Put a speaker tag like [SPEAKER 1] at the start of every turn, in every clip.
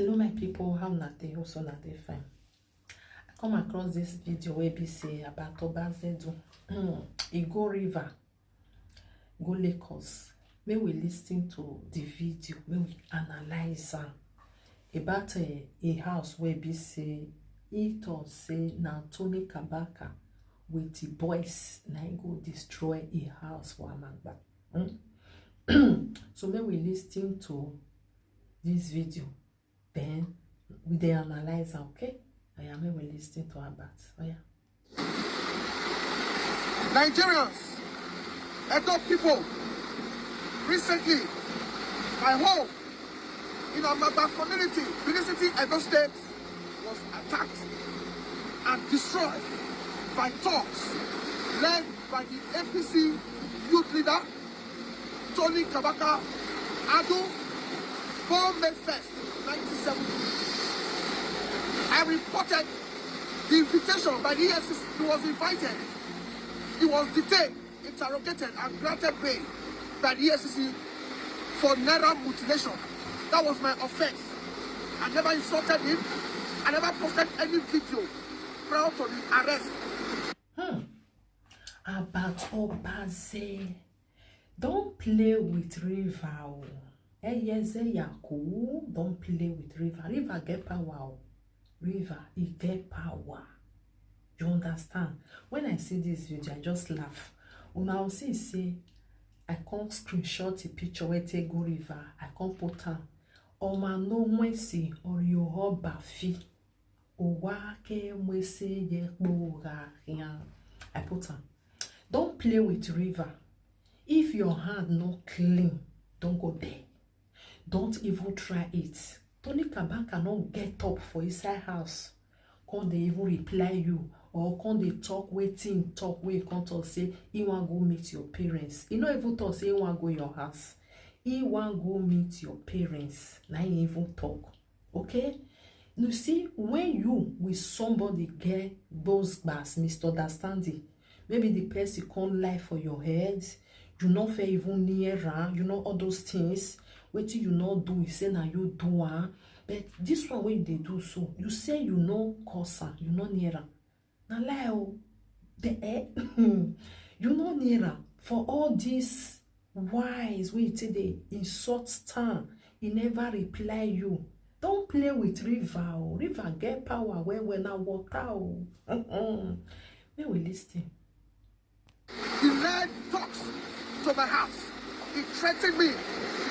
[SPEAKER 1] Hello my people, how na dey? Also na dey fine. I come across this video where be say about Obazee do. He go river, go Lagos. May we listen to the video, may we analyze about a house where be say it or say na Tony Kabaka with the boys na go destroy a house for Amagba. So may we listen to this video, then we dey analyze, okay? I am may we listen to about. Oh yeah.
[SPEAKER 2] Nigerians, Edo people, recently my home in Amagba community, Benin City, Edo State, was attacked and destroyed by thugs led by the APC youth leader Tony Kabaka, Ado, born May 1st, 1970. I reported the invitation by the EFCC. He was invited. He was detained, interrogated, and granted bail by the EFCC for naira mutilation. That was my offense. I never insulted him. I never posted any video prior to the arrest.
[SPEAKER 1] About Obazee. Don't play with river. Don't play with river. River get power. River, it get power. You understand? When I see this video, I just laugh. When I say, I can't screenshot the picture where take go river. I can't put on. Oma no mwesi or yo hoba fi. Owa ke mwese ye boga. I put on. Don't play with river. If your hand not clean, don't go there. Don't even try it. Tony Kabaka cannot get up for inside house. Can't they even reply you? Or can't they talk, waiting, talk, wait, can't talk, say, he want go meet your parents. He not even talk, say, he want go your house. He want go meet your parents. Now he even talk. Okay? You see, when you with somebody get those bars, misunderstanding, maybe the person can't lie for your head, you not fair even near her, you know all those things. What you not do, you say now you do but this one when they do so, you say you know cosa, you know near her. Now lie you know near her. For all these wise when you say they insult time, he never reply you. Don't play with river. River get power when I water. May we listen.
[SPEAKER 2] He led thugs to my house. He threatened me. He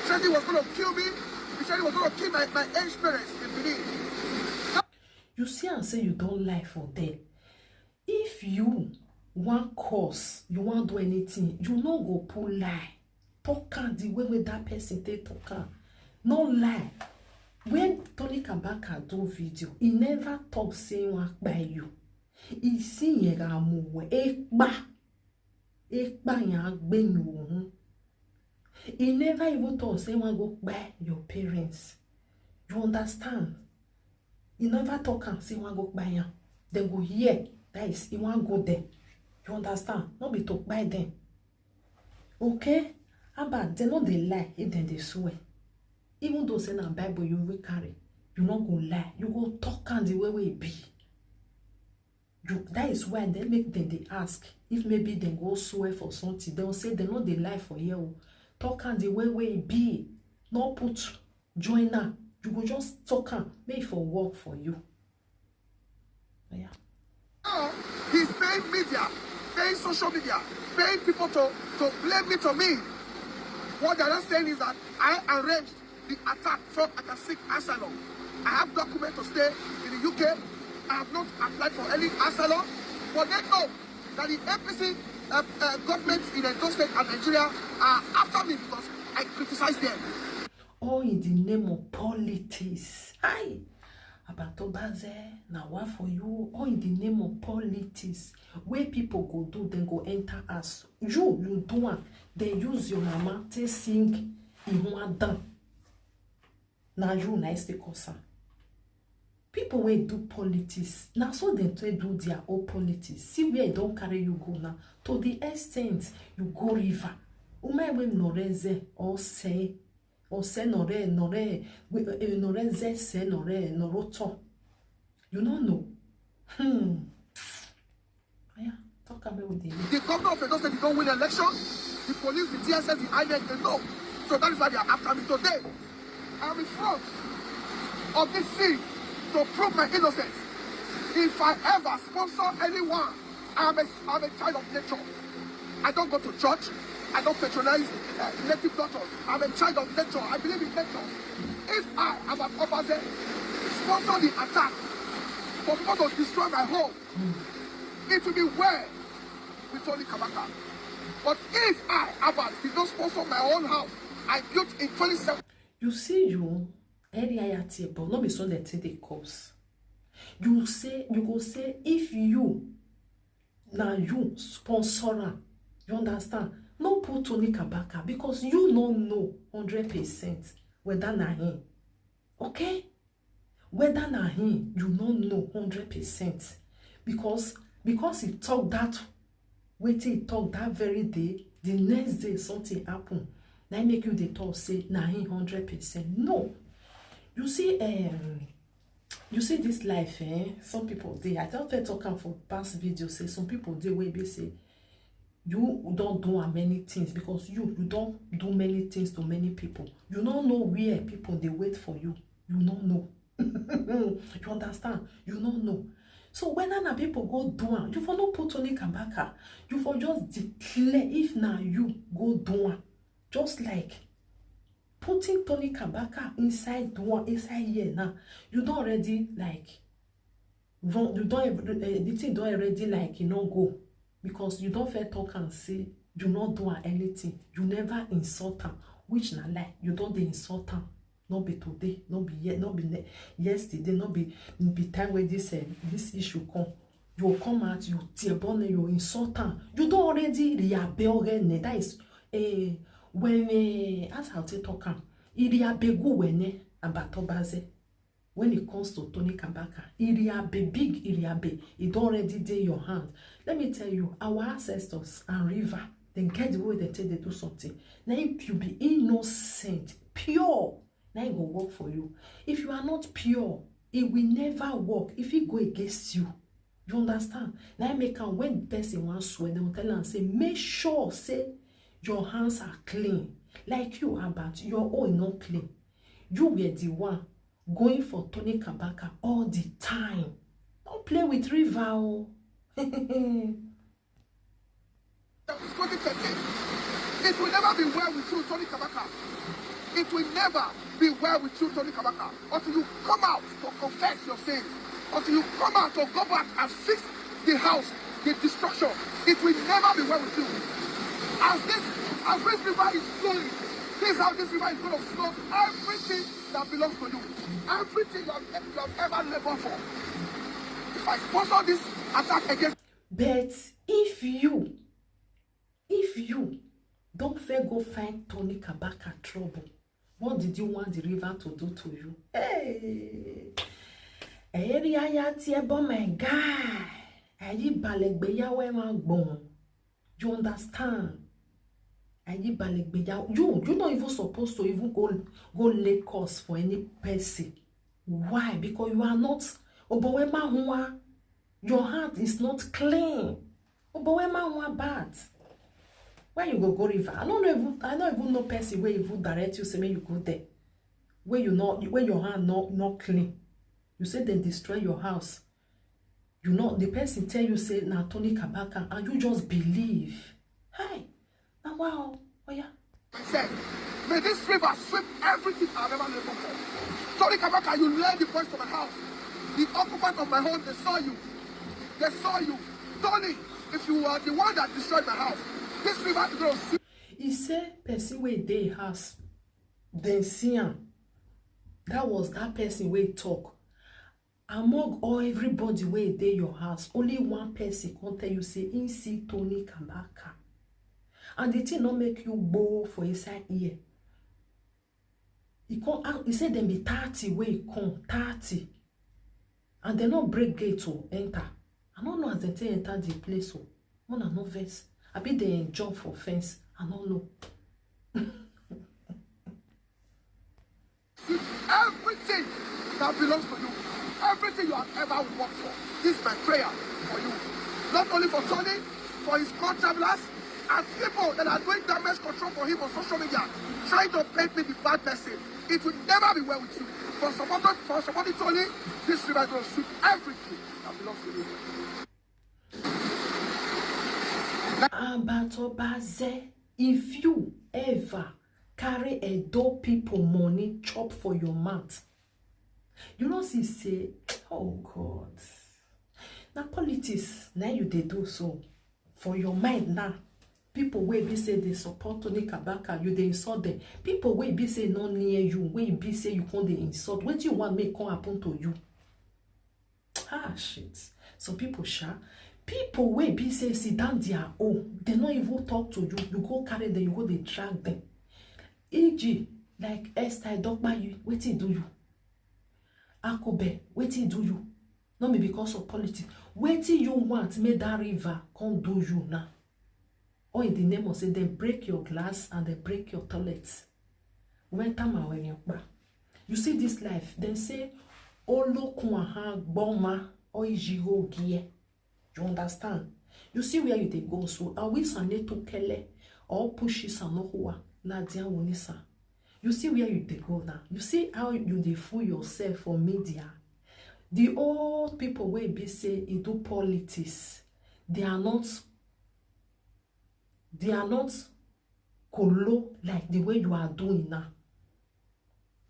[SPEAKER 2] threatened he was going to kill me. He threatened he was going to kill my aged parents in Benin.
[SPEAKER 1] You see and say you don't lie for them. If you want cause, you want do anything, you no go pull lie. Talk the way that person take talk. No lie. When Tony Kabaka do video, he never talk say one by you. He see ye ga move he never even thought say one go by your parents. You understand? He never talk and say one go by you. They go here. That is, he want go there. You understand? Not be talk by them. Okay? About they know they lie if then they swear. Even though say na Bible you will carry, you not go lie. You go talk and the way it be. That is why they make them they ask if maybe they go swear for something. They will say they know they lie for you. Talk and the way it be. Not put joiner. You go just talk and make for work for you. Yeah.
[SPEAKER 2] Now he's paying media, paying social media, paying people to blame me to me. What they're not saying is that I arranged the attack so I can seek asylum. I have documents to stay in the UK. I have not applied for any asylum, but they know that the APC government in Edo State and Nigeria are after me because I criticize them.
[SPEAKER 1] All in the name of politics. Hi. About Obazee, now what for you? All in the name of politics. Where people go do, they go enter us. You do one. They use your mama to sing in one dance. Now you nice the concern. People will do politics. Now so they do their own politics. See where it don't carry you go now. To the extent you go river. Umay we no reze or say or say nore ze se noroto. You don't know. Yeah, talk about with
[SPEAKER 2] the governor of Edo State did not win the election. The police, the TSS, the INEC, they know. So that is why they are after me today. I am in front of this scene to prove my innocence. If I ever sponsor anyone, I'm a child of nature. I don't go to church. I don't patronize native doctors. I'm a child of nature. I believe in nature. If I am an Obazee, sponsor the attack for people to destroy my home, it will be well with Tony Kabaka. But if I, Abba, did not sponsor my own house, I built in 27.
[SPEAKER 1] You see, you, area but not be so that take the course. You go say, if you, now you sponsor, you understand? No put Tony Kabaka because you don't know 100% whether na him. Okay? Whether na him, you don't know 100%. Because he talked that, wait till he talked that very day, the next day something happened. Now make you the talk say na him 100%. No. You see this life, some people they I don't talking for past videos say some people they will be say you don't do many things because you don't do many things to many people. You don't know where people they wait for you. You don't know. You understand? You don't know. So when other people go do it, you for not put Tony Kabaka. You for just declare if now you go do it. Just like putting Tony Kabaka inside here now. You don't already like you don't the thing don't already like go. Because you don't fair talk and say you not do anything. You never insult them, which na lie. You don't insult them. Not be today, not be yet, not be yesterday, not be time when this issue come. You come out, you tear bone, you insult them. You don't already reabe already. That is when as how to talk am. Iriabe go when about Obazee. When it comes to Tony Kabaka, Iriabe, big Iriabe, it already did your hand. Let me tell you, our ancestors and river, they get the way they tell they do something. Now if you be innocent, pure, now it go work for you. If you are not pure, it will never work. If it go against you, you understand? Now make them when the person wants swear, they will tell and say, make sure, say, your hands are clean. Like you, about your own not clean. You were the one going for Tony Kabaka all the time. Don't play with river.
[SPEAKER 2] 2013. It will never be well with you, Tony Kabaka. It will never be well with you, Tony Kabaka, until you come out to confess your sins, until you come out to go back and fix the house, the destruction. It will never be well with you. As this river is flowing, this is how this river is going to flow everything that belongs to you. Everything you have ever labored for. If I sponsor this attack against...
[SPEAKER 1] But if you don't fair go find Tony Kabaka trouble, what did you want the river to do to you? Hey, area ya tiebo my guy. Ayi balegbeya we ma gbon. You understand? Ayi balegbeya. You not even supposed to even go lay cause for any person. Why? Because you are not obowema huwa. Your heart is not clean. Obowema huwa bad. Where you go river? I don't even know person where you direct you say when you go there. Where your hand not clean. You say they destroy your house. You know the person tell you say na Tony Kabaka and you just believe. Hi. Now wow. Oh yeah.
[SPEAKER 2] I said, may this river sweep everything I've ever lived for. Tony Kabaka, you led the boys to my house. The occupants of my home, they saw you. They saw you. Tony, if you are the one that destroyed my house, this river is going to sweep.
[SPEAKER 1] He said, person where they house, then see him. That was that person where talk. Among all everybody where they your house, only one person can tell you say, in see Tony Kabaka. And the thing not make you bow for inside ear. He said them be 30 where he come, 30. And they not break gate to enter. I don't know as they enter the place. So one are no verse. I be they jump for fence. I don't know.
[SPEAKER 2] sweep everything that belongs to you. Everything you have ever worked for. This is my prayer for you. Not only for Tony, for his co-travelers, and people that are doing damage control for him on social media, trying to paint me the bad person. It will never be well with you. For supporting Tony, this river is going to sweep everything that belongs to you.
[SPEAKER 1] But Obazee, if you ever carry a dope people money chop for your mouth, you know, see, say, oh God, now politics, now you they do so for your mind now. People will be say they support Tony Kabaka, you they insult them. People will be say no near you, will be say you can't they insult. What do you want make come happen to you? Ah shit. So people people will be say sit down their own. They not even talk to you. You go carry them, you go they track them. E.g. like Esther Dogba you, what do you? Akobe, what do you? Not be because of politics. What you want make that river come do you now? Or in the name of say, they break your glass and they break your toilets. When you see this life, they say, Olo kuaha boma oijiho gie. You understand? You see where you they go so. Are we sane to kele or pushy sanohua la dia wonisa? You see where you they go now. You see how you they fool yourself for media. The old people will be say it do politics. They are not colo like the way you are doing now.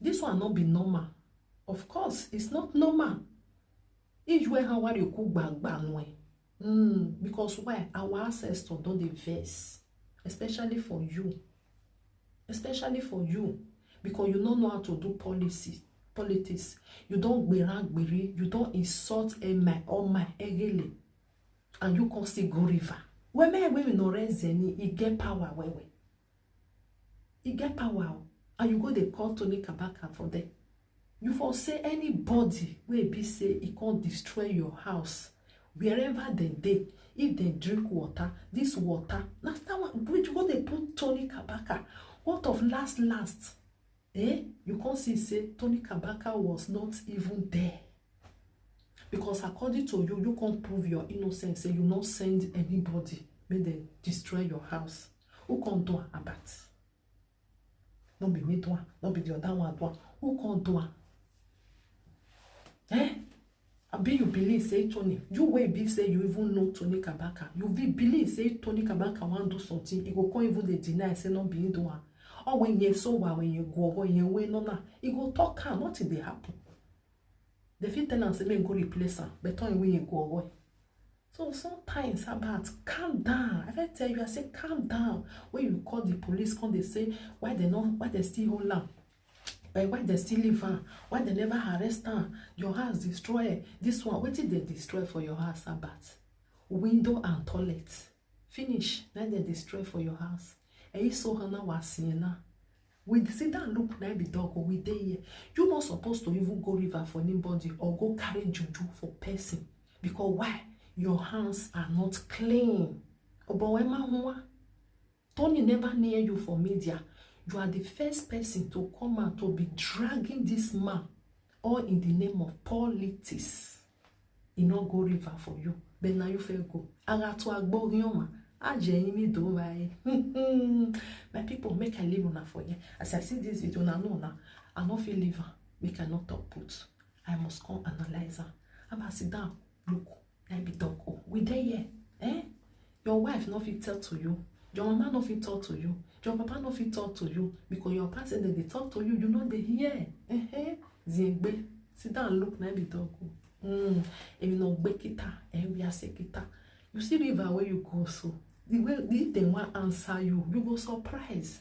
[SPEAKER 1] This one not be normal. Of course, it's not normal. Each way how are you cook back way. Because why? Our ancestors don't diverse. Especially for you. Especially for you. Because you don't know how to do politics. You don't berang, you don't insult my egele. And you can still go river. When we no reason, he get power where. He get power. And you go they call Tony Kabaka for them. You for say anybody will be say he can't destroy your house. Wherever they if they drink water, this water, last time which go they put Tony Kabaka. What of last? You can't say Tony Kabaka was not even there. Because according to you, you can't prove your innocence. Say you not send anybody when they destroy your house. Who can't do about? Not be me do, not be the other one do. Who can't do? I be you believe say Tony. You will be say you even know Tony Kabaka. You be believe say Tony Kabaka want do something. It go come even they deny say not be do one. Or when you so when you go when you win no, it go talk can nothing they happen. The fit tell and say, go replace her, but when you go away. So sometimes about calm down. If I tell you, I say calm down. When you call the police, come they say why they still hold her, why they still leave her, why they never arrest her, your house destroy. This one, what did they destroy for your house about? Window and toilet. Finish. Then they destroy for your house. And you saw her now was seeing now. We sit down look now be dog or we day here. You're not supposed to even go river for anybody or go carry juju for person. Because why? Your hands are not clean. Tony never near you for media. You are the first person to come out to be dragging this man all in the name of politics. He not go river for you. But now you feel go. My people, make I live on for you. As I see this video, now I not feel live. Make I not talk put. I must come analyze her. I'm gonna sit down. Look, I be dog. Oh, we there here. Your wife not fit tell to you. Your mama not fit talk to you. Your papa not fit talk to you because your parents that they talk to you. You know they hear. Zingbe. Sit down. Look, I be dog. If you know bekita, we are sekita. You see river where you go so. The way if they want answer you, you go surprise.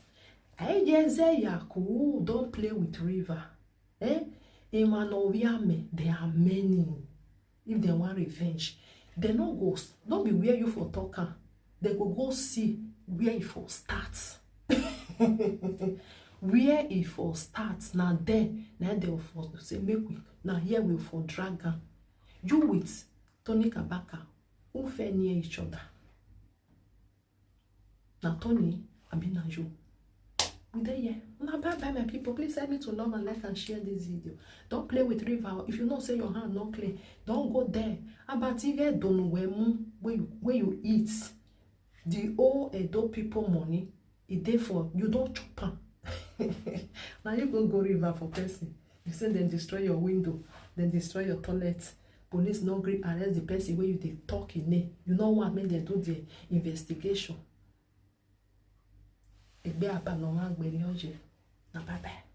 [SPEAKER 1] I just say Yaku, don't play with river. Emanoviame, there are many. If they want revenge, they no go. Don't be where you for talker. They go see where it for starts. Where it for starts. Now they will for say make we. Now here we for dragon. You with Tony Kabaka, who fair near each other. Now Tony, I been you. we dey here. Una bye bye my people. Please help me to love and like and share this video. Don't play with river. If you know say your hand not clean, don't go there. About even don't know where you eat. The old Edo people money, it dey for you don't chop am. Now you go river for person. You say then destroy your window, then destroy your toilet. Police no gree arrest the person where you dey talk in name. You know what make them do the investigation. Egbe aba no wan gberi oje. Na bye bye.